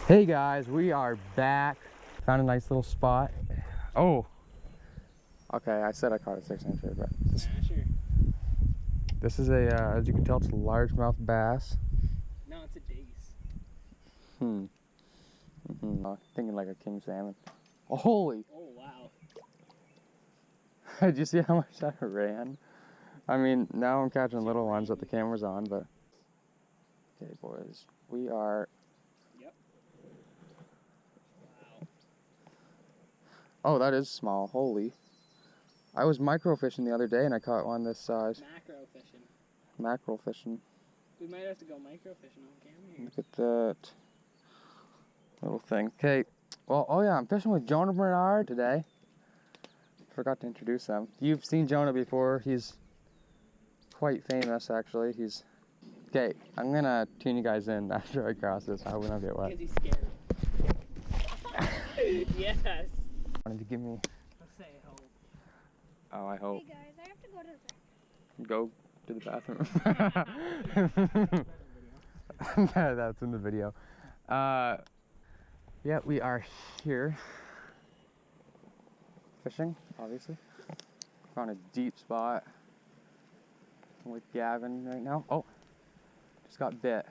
Hey guys, we are back. Found a nice little spot. Oh, okay. I said I caught a 6-incher, but this is a, as you can tell, it's a largemouth bass. No, it's a dace. Thinking like a king salmon. Oh, holy! Oh wow! Did you see how much that ran? I mean, now I'm catching little ones that the camera's on, but okay, boys, we are. Yep. Wow. Oh, that is small. Holy! I was micro fishing the other day and I caught one this size. Macro fishing. Mackerel fishing. We might have to go micro fishing on camera here. Look at that little thing. Okay. Well, oh yeah, I'm fishing with Jonah Bernard today. Forgot to introduce them. You've seen Jonah before. He's quite famous, actually. He's okay. I'm gonna tune you guys in after I cross this. I hope we don't get wet. Because he's scared. Yes. Wanted to give me. Let's say hope. Oh, I hope. Hey guys, I have to go to the bathroom. Go to the bathroom. That's in the video. Yeah, we are here fishing, obviously. Found a deep spot. I'm with Gavin right now. Oh, just got bit.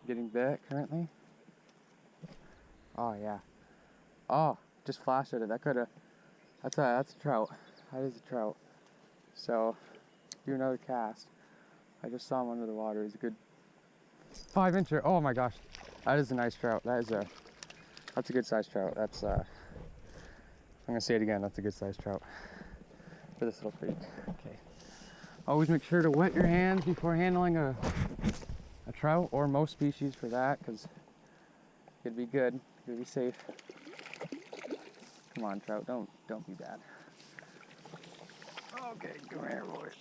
Getting bit currently. Oh yeah. Oh, just flashed at it. That could have. That's a trout. That is a trout. So, do another cast. I just saw him under the water. He's a good 5-incher. Oh my gosh, that is a nice trout. That's a good sized trout. That's I'm gonna say it again. That's a good sized trout for this little creek. Okay. Always make sure to wet your hands before handling a trout, or most species for that, because it'd be good. It'd be safe. Come on, trout. Don't be bad. Okay, come here, boys.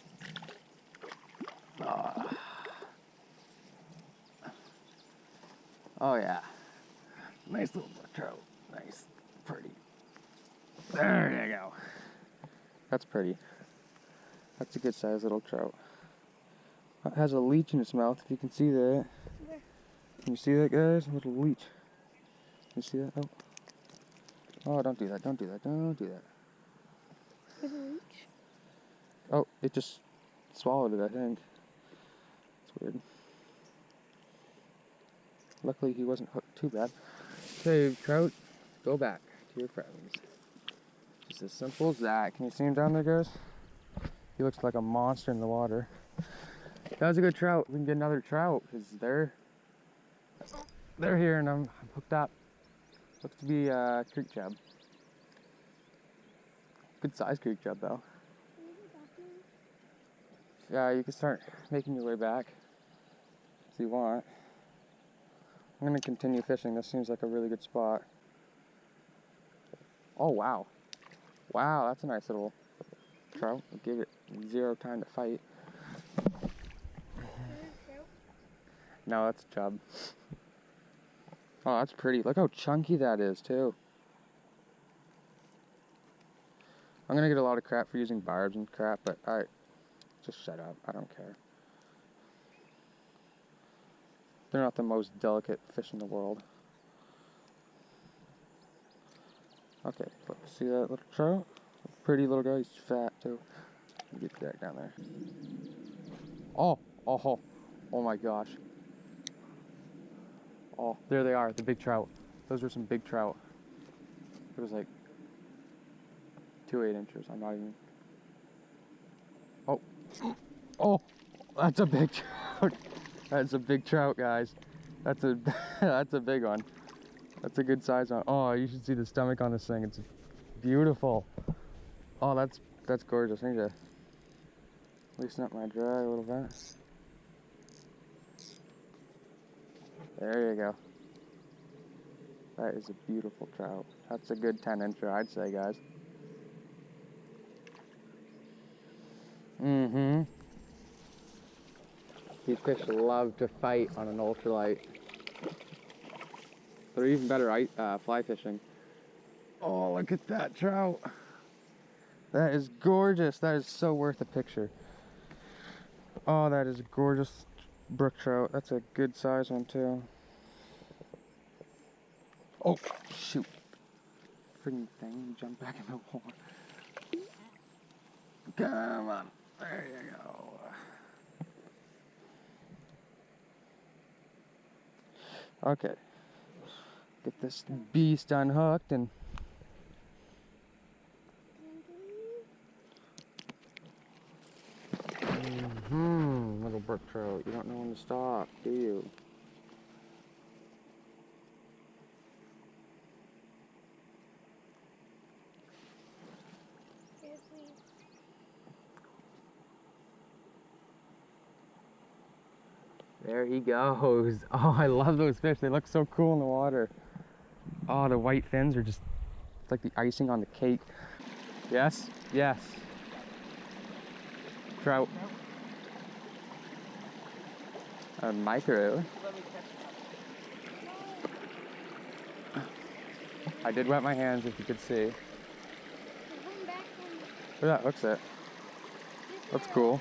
Oh yeah, nice little trout. Nice, pretty. There you go. That's pretty. That's a good sized little trout. It has a leech in its mouth, if you can see that. Where? Can you see that, guys? A little leech. Can you see that? Oh. Oh, don't do that. Don't do that. Don't do that. There's a leech? Oh, it just swallowed it, I think. It's weird. Luckily, he wasn't hooked too bad. Okay, trout, go back to your friends. Just as simple as that. Can you see him down there, guys? He looks like a monster in the water. That was a good trout. We can get another trout because they're here and I'm hooked up. Looks to be a creek chub. Good size creek chub though. Yeah, you can start making your way back if you want. I'm gonna continue fishing. This seems like a really good spot. Oh wow. Wow, that's a nice little trout. I'll give it 0 time to fight. No, that's a chub. Oh, that's pretty. Look how chunky that is too. I'm gonna get a lot of crap for using barbs and crap, but alright. Just shut up. I don't care. They're not the most delicate fish in the world. Okay, look, see that little trout? Pretty little guy. He's fat too. Get that down there. Oh, oh, oh my gosh. Oh, there they are, the big trout. Those were some big trout. It was like 2 8-inchers. I'm not even. Oh, oh, that's a big trout. That's a big trout, guys. That's a that's a big one. That's a good size one. Oh, you should see the stomach on this thing. It's beautiful. Oh, that's gorgeous. I need to loosen up my drag a little bit. There you go. That is a beautiful trout. That's a good 10-incher, I'd say, guys. Mm-hmm. These fish love to fight on an ultralight. They're even better fly fishing. Oh, look at that trout. That is gorgeous. That is so worth a picture. Oh, that is a gorgeous brook trout. That's a good size one too. Oh, shoot. Freaking thing, jump back in the water. Come on. There you go. Okay. Get this beast unhooked and little brook trout. You don't know when to stop, do you? There he goes. Oh, I love those fish. They look so cool in the water. Oh, the white fins are just, it's like the icing on the cake. Yes? Yes. Trout. A micro. I did wet my hands, if you could see. Look at that hooks it. That's cool.